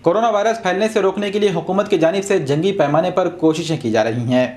Corona virus फैलने से रोकने के लिए हुकूमत की जानिब से जंगी पैमाने पर कोशिशें की जा रही हैं।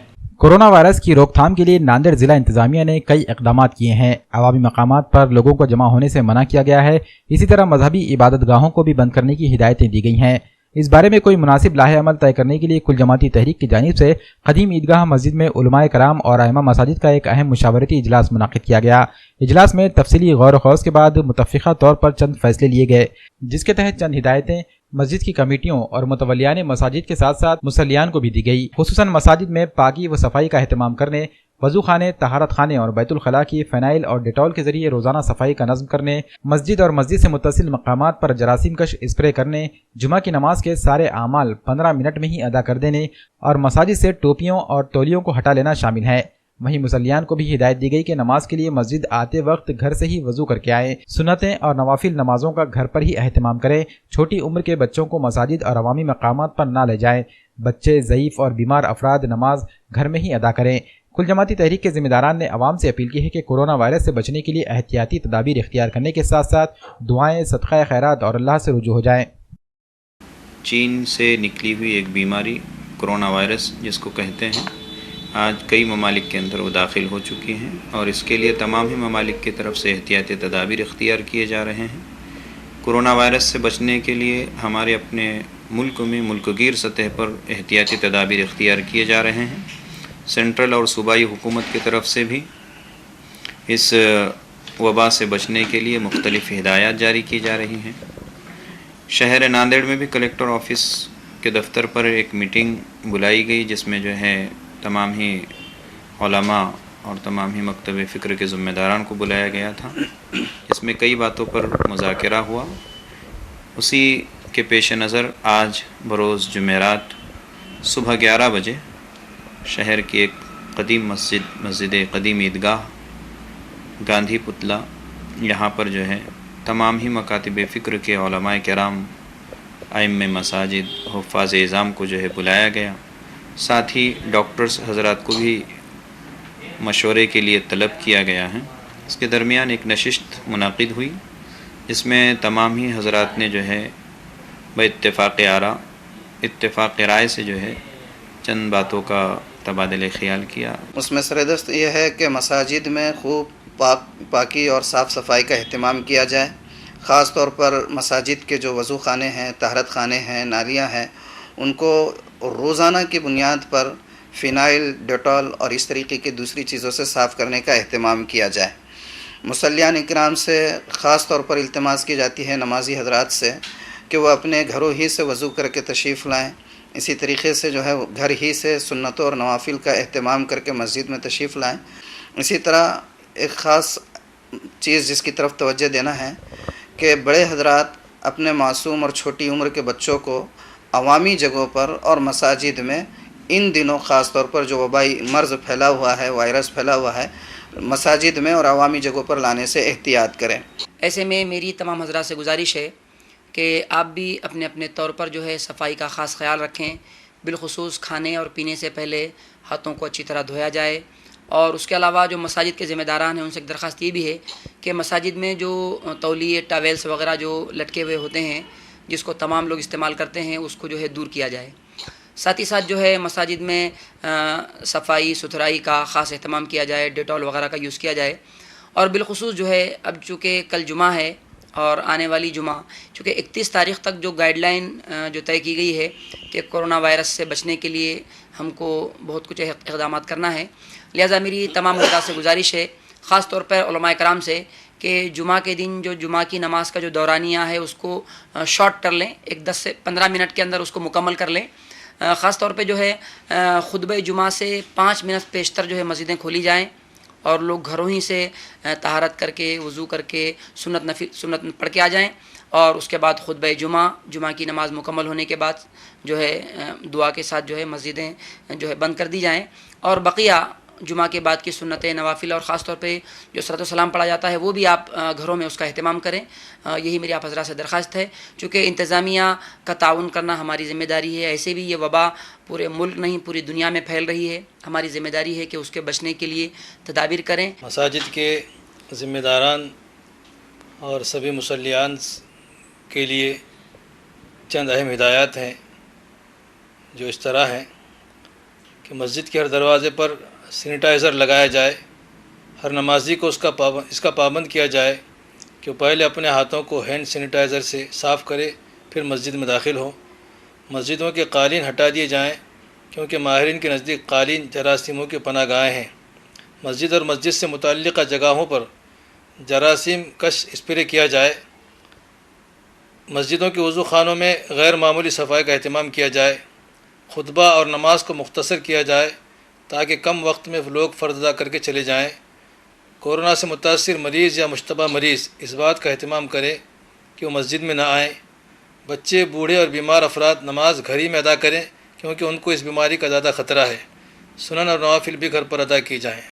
कोरोना वायरस की रोकथाम के लिए नांदेड़ जिला इंतजामिया ने कई इकदाम किए हैं। अवामी मकामात पर लोगों को जमा होने से मना किया गया है। इसी तरह मजहबी इबादत गाहों को भी बंद करने की हिदायतें दी गई हैं। इस बारे में कोई मुनासिब लाहे अमल तय करने के लिए कुल जमाती तहरीक की जानिब से कदीम ईदगाह मस्जिद में उलमाए कराम और अइम्मा मसाजिद का एक अहम मुशावरती इजलास मुनाकिद किया गया। इजलास में तफसीली गौर खौज के बाद मुतफ़िक़ा तौर पर चंद फैसले लिए गए, जिसके तहत चंद हिदायतें मस्जिद की कमेटियों और मुतवलियान मसाजिद के साथ साथ मुसल्लियान को भी दी गई। खुसूसन मसाजिद में पाकी व सफाई का एहतमाम करने, वजू खाने, तहारत खाने और बैतुल खला की फ़ेनाइल और डेटॉल के जरिए रोज़ाना सफाई का नज़्म करने, मस्जिद और मस्जिद से मुत्तसिल मकामात पर जरासीम कश स्प्रे करने, जुमा की नमाज के सारे आमाल 15 मिनट में ही अदा कर देने और मसाजिद से टोपियों और तौलियों को हटा लेना शामिल है। वहीं मुसल्लियान को भी हिदायत दी गई कि नमाज के लिए मस्जिद आते वक्त घर से ही वजू करके आएँ, सुन्नतें और नवाफिल नमाजों का घर पर ही अहतमाम करें। छोटी उम्र के बच्चों को मसाजिद और अवामी मकामात पर ना ले जाएं। बच्चे, ज़ईफ़ और बीमार अफराद नमाज घर में ही अदा करें। कुल जमाती तहरीक के जिम्मेदारान ने अवाम से अपील की है कि कोरोना वायरस से बचने के लिए एहतियाती तदाबीर इख्तियार करने के साथ साथ दुआएं, सदक़ा खैरात और अल्लाह से रुजू हो जाएं। चीन से निकली हुई एक बीमारी कोरोना वायरस जिसको कहते हैं, आज कई ममालिक के अंदर वो दाखिल हो चुकी हैं और इसके लिए तमाम ही ममालिक की तरफ से एहतियाती तदाबीर इख्तियार किए जा रहे हैं। कोरोना वायरस से बचने के लिए हमारे अपने मुल्क में मुल्कगीर सतह पर एहतियाती तदाबीर इख्तियार किए जा रहे हैं। सेंट्रल और सूबाई हुकूमत की तरफ से भी इस वबा से बचने के लिए मुख्तलिफ़ हिदायत जारी की जा रही हैं। शहर नांदेड़ में भी कलेक्टर ऑफिस के दफ्तर पर एक मीटिंग बुलाई गई, जिसमें जो है तमाम ही उलमा और तमाम ही मकतब फ़िक्र के ज़िम्मेदारान को बुलाया गया था। इसमें कई बातों पर मुज़ाकरा हुआ। उसी के पेश नज़र आज बरोज़ जुमेरात सुबह 11 बजे शहर की एक कदीम मस्जिद कदीम ईदगाह गांधी पुतला, यहाँ पर जो है तमाम ही मकातिब फ़िक्र के उलमाए किराम, आइम्मे मसाजिद, हुफ़ाज़ इज़ाम को जो है बुलाया गया। साथ ही डॉक्टर्स हज़रात को भी मशवरे के लिए तलब किया गया है। इसके दरमियान एक नशिस्त मुनाकिद हुई, जिसमें तमाम ही हज़रात ने जो है इत्तेफ़ाक़ राय से जो है चंद बातों का तबादले ख़याल किया। उसमें सरदस्त ये है कि मसाजिद में खूब पाकी और साफ़ सफाई का अहतमाम किया जाए। ख़ास तौर पर मसाजिद के जो वज़ू खाने हैं, तहरत खाने हैं, नालियाँ हैं, उनको रोज़ाना की बुनियाद पर फ़िनाइल, डेटॉल और इस तरीके की दूसरी चीज़ों से साफ़ करने का अहतमाम किया जाए। मुसल्लियान इकराम से ख़ास तौर पर इल्तिमास की जाती है नमाजी हज़रात से कि वह अपने घरों ही से वज़ू करके तशरीफ़ लाएँ। इसी तरीके से जो है घर ही से सुन्नतों और नवाफिल का अहतमाम करके मस्जिद में तशरीफ़ लाएँ। इसी तरह एक ख़ास चीज़ जिसकी तरफ तवज्जो देना है कि बड़े हज़रात अपने मासूम और छोटी उम्र के बच्चों को अवामी जगहों पर और मसाजिद में इन दिनों ख़ास तौर पर जो वबाई मर्ज़ फैला हुआ है, वायरस फैला हुआ है, मसाजिद में और अवामी जगहों पर लाने से एहतियात करें। ऐसे में मेरी तमाम हज़रात से गुजारिश है कि आप भी अपने अपने तौर पर जो है सफाई का ख़ास ख्याल रखें। बिलखुसूस खाने और पीने से पहले हाथों को अच्छी तरह धोया जाए। और उसके अलावा जो मसाजिद के ज़िम्मेदारान हैं उनसे एक दरख्वास्त ये भी है कि मसाजिद में जो तौलिए, टॉवेल्स वगैरह जो लटके हुए होते हैं, जिसको तमाम लोग इस्तेमाल करते हैं, उसको जो है दूर किया जाए। साथ ही साथ जो है मसाजिद में सफाई सुथराई का ख़ास एहतमाम किया जाए, डेटॉल वगैरह का यूज़ किया जाए। और बिलखुसूस जो है अब चूँकि कल जुमा है और आने वाली जुमा चूँकि 31 तारीख़ तक जो गाइडलाइन जो तय की गई है कि कोरोना वायरस से बचने के लिए हमको बहुत कुछ इक़दाम करना है, लिहाजा मेरी तमाम हज़रात से गुजारिश है, ख़ास तौर पर उलमाए कराम से, कि जुमा के दिन जो जुमा की नमाज का जो दौरानिया है उसको शॉर्ट कर लें, एक 10 से 15 मिनट के अंदर उसको मुकम्मल कर लें। ख़ास तौर पे जो है खुतबे जुमा से 5 मिनट पेशतर जो है मस्जिदें खोली जाएँ और लोग घरों ही से तहारत करके, वज़ू करके, सुन्नत पढ़ के आ जाएँ। और उसके बाद खुतबे जुमा की नमाज़ मुकम्मल होने के बाद जो है दुआ के साथ जो है मस्जिदें जो है बंद कर दी जाएँ और बकिया जुमा के बाद की सुन्नतें, नवाफिल और ख़ास तौर पे जो सलातो सलाम पढ़ा जाता है वो भी आप घरों में उसका अहतमाम करें। यही मेरी आप हज़रात से दरख्वास्त है। चूँकि इंतज़ामिया का ताउन करना हमारी ज़िम्मेदारी है। ऐसे भी ये वबा पूरे मुल्क नहीं पूरी दुनिया में फैल रही है, हमारी ज़िम्मेदारी है कि उसके बचने के लिए तदाबीर करें। मसाजिद के ज़िम्मेदारान और सभी मुसल्लियान के लिए چند اہم ہدایات ہیں جو اس طرح ہیں کہ مسجد کے ہر دروازے پر سینیٹائزر لگایا جائے، ہر نمازی کو اس کا پابند کیا جائے کہ وہ پہلے اپنے ہاتھوں کو ہینڈ سینیٹائزر سے صاف کرے پھر مسجد میں داخل ہو۔ مسجدوں کے قالین ہٹا دیے جائیں کیونکہ ماہرین کے نزدیک قالین جراثیموں کی پناہ گاہیں ہیں۔ مسجد اور مسجد سے متعلقہ جگہوں پر جراثیم کش اسپرے کیا جائے۔ مسجدوں کے وضو خانوں میں غیر معمولی صفائی کا اہتمام کیا جائے۔ خطبہ اور نماز کو مختصر کیا جائے تاکہ کم وقت میں لوگ فرض ادا کر کے چلے جائیں۔ کورونا سے متاثر مریض یا مشتبہ مریض اس بات کا اہتمام کرے کہ وہ مسجد میں نہ آئیں۔ بچے، بوڑھے اور بیمار افراد نماز گھر ہی میں ادا کریں کیونکہ ان کو اس بیماری کا زیادہ خطرہ ہے۔ سنن اور نوافل بھی گھر پر ادا کی جائیں۔